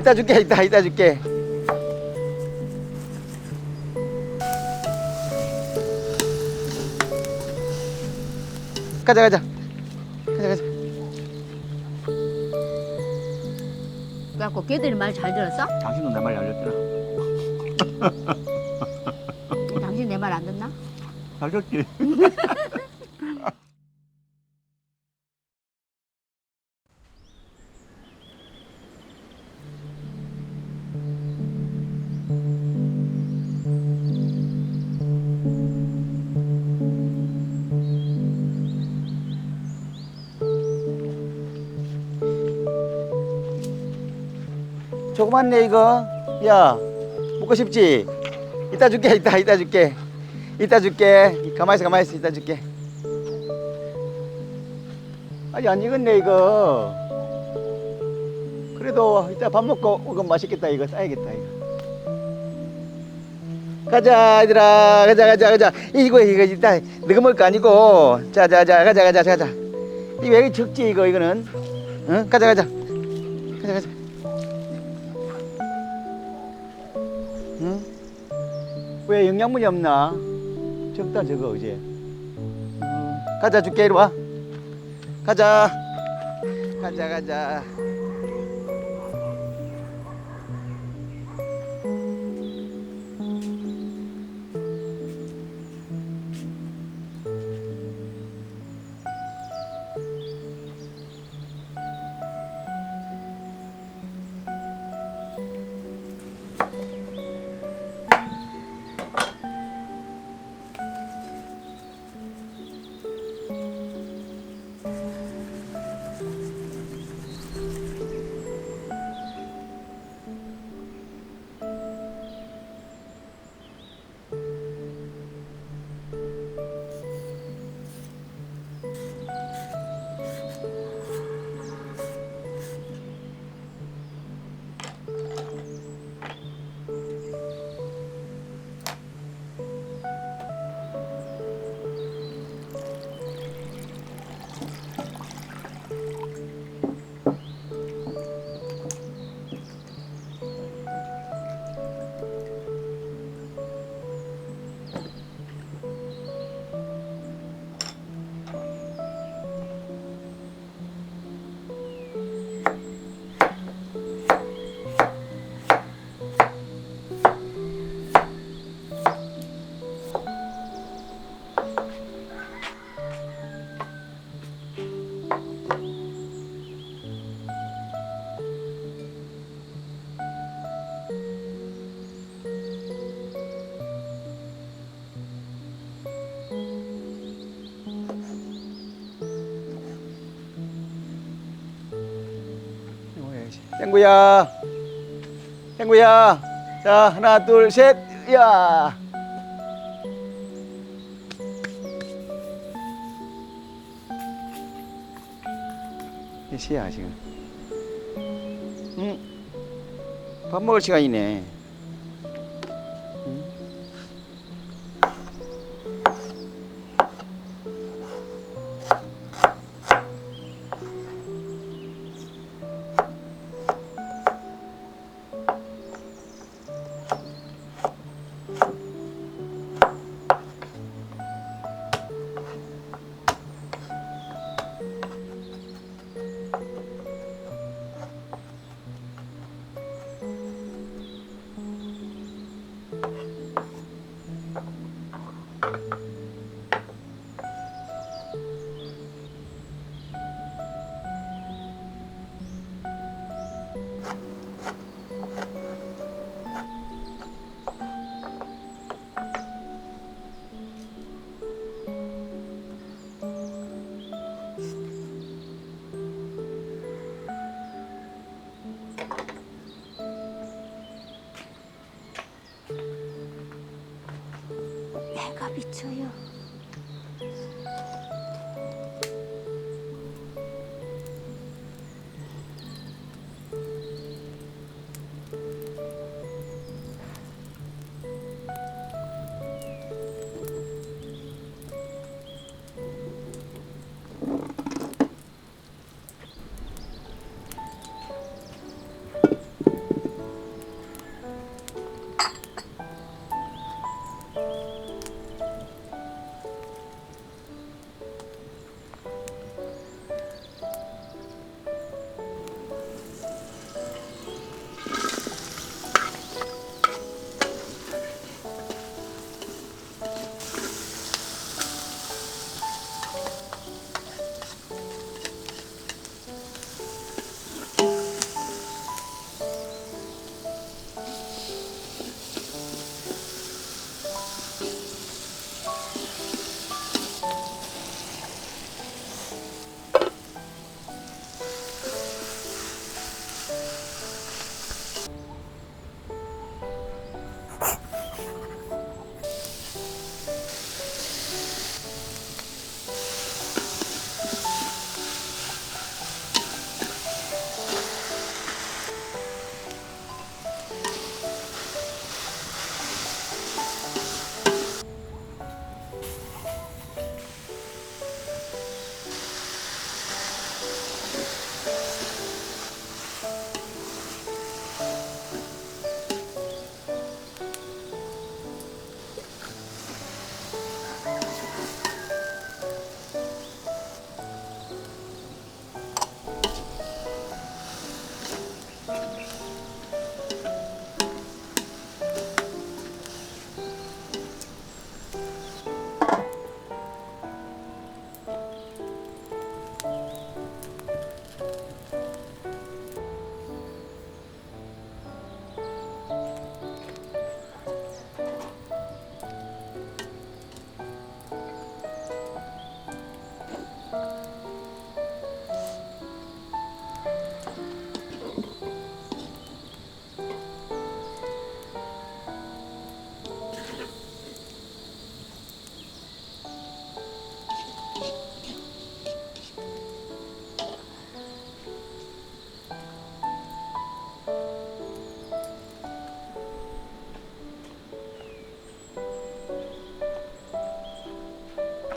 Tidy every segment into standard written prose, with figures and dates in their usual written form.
이따 줄게. 이따 줄게. 가자. 그래갖고 걔들이 말 잘 들었어? 당신도 내 말 알렸잖아. 당신 내 말 안 듣나? 잘 줬지. 조그맣네 이거. 야, 먹고 싶지? 이따 줄게. 이따 줄게. 가만히 있어. 이따 줄게. 아직 안 익었네 이거. 그래도 이따 밥 먹고 이거 맛있겠다. 이거 싸야겠다 이거. 가자 얘들아. 가자. 이거 이따 너가 먹을 거 아니고. 자 가자. 이거 왜 이렇게 적지 이거는? 응? 가자. 응? 왜 영양분이 없나? 적다 저거 이제. 가자 줄게. 이리 와. 가자. 땡구야. 자, 하나, 둘, 셋. 야. 몇 시야, 지금? 응? 밥 먹을 시간이네. 응? 해가 비쳐요.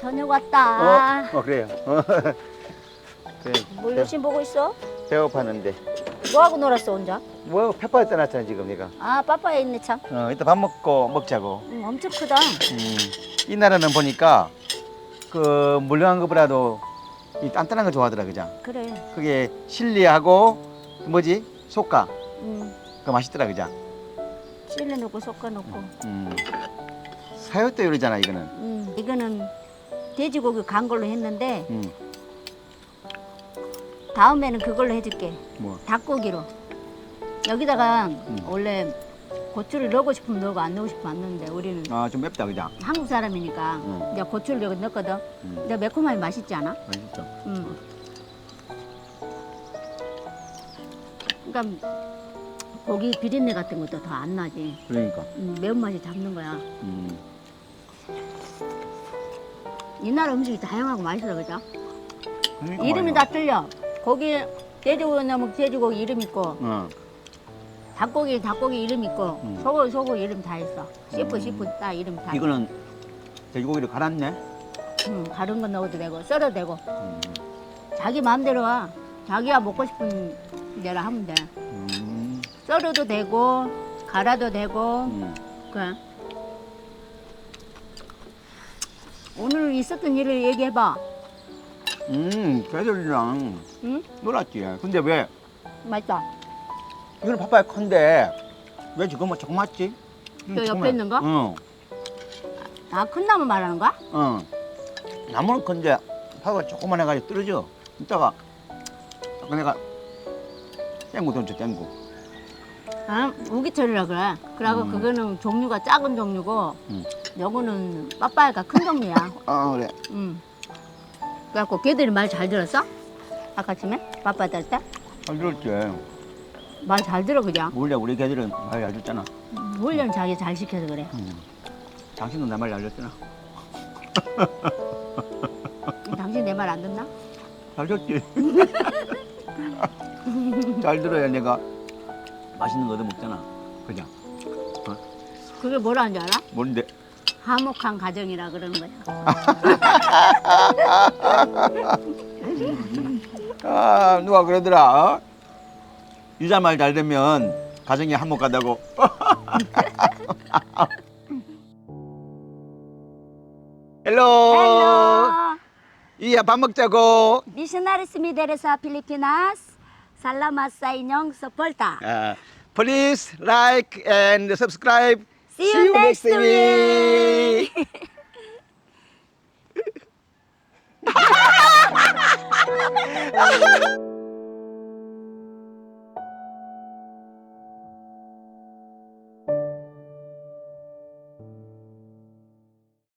저녁 왔다. 그래요. 그래, 뭘 열심히 보고 있어? 배고팠는데. 뭐하고 놀았어 혼자? 뭐 페퍼 떠났잖아 지금 내가. 아 빠빠에 있네 참. 이따 밥 먹고 먹자고. 엄청 크다. 이 나라는 보니까 그 물렁한 것보다도 이 단단한 거 좋아하더라 그죠? 그래. 그게 실리하고 뭐지 속가 그 맛있더라 그죠? 찔러 넣고 섞어 넣고. 사육도 요리잖아 이거는. 이거는 돼지고기 간 걸로 했는데 음. 다음에는 그걸로 해줄게. 뭐? 닭고기로. 여기다가 원래 고추를 넣고 싶으면 넣고 안 넣고 싶으면 안 넣는데 우리는 좀 맵다 그죠? 한국 사람이니까 이제 고추를 여기 넣거든. 근데 매콤하니 맛있지 않아? 맛있어. 그러니까 고기 비린내 같은 것도 더 안 나지. 그러니까. 매운맛이 잡는 거야. 이 나라 음식이 다양하고 맛있어, 그죠? 그러니까 이름이 말이야. 다 틀려. 고기, 돼지고기 넣으면 돼지고기 이름 있고, 닭고기 이름 있고, 소고기 이름 다 있어. 시프 다 이름 다 있어. 이거는 돼지고기를 갈았네. 다른 거 넣어도 되고, 썰어도 되고. 자기 마음대로 와. 자기가 먹고 싶은 대로 하면 돼. 썰어도 되고, 갈아도 되고, 그래. 오늘 있었던 일을 얘기해봐. 걔들이랑 응? 놀았지. 근데 왜 맛있다. 이거는 파파야 큰데 왜 지금 뭐 조금 맞지? 저 옆에 있는 거? 응. 아, 큰 나무 말하는 거야? 응. 나무는 큰데 파가 조그만 해가지고 떨어져. 이따가 아까 내가 땡구 던져 땡구. 아, 우기철이라 그래. 그러고 그거는 종류가 작은 종류고, 요거는 빠빠이가 큰 종류야. 그래. 그래갖고 걔들이 말 잘 들었어? 아까 아침에? 빠빠 될 때? 잘 들었지. 말 잘 들어, 그죠? 원래 우리 걔들은 말 잘 듣잖아. 훈련 자기 잘 시켜서 그래. 당신도 내 말 잘 듣잖아. 당신 내 말 안 듣나? 잘 듣지. 잘 들어야 내가 맛있는 거 얻어 먹잖아. 그죠? 그게 뭐라는 줄 알아? 뭔데? 화목한 가정이라 그러는 거야. 누가 그러더라. 유자 말 잘 되면 가정이 한몫하다고. 헬로. 이야 밥 먹자고. Missionaries Mideresa Pilipinas, salamat sa inyong suporta. Please like and subscribe. See you next week.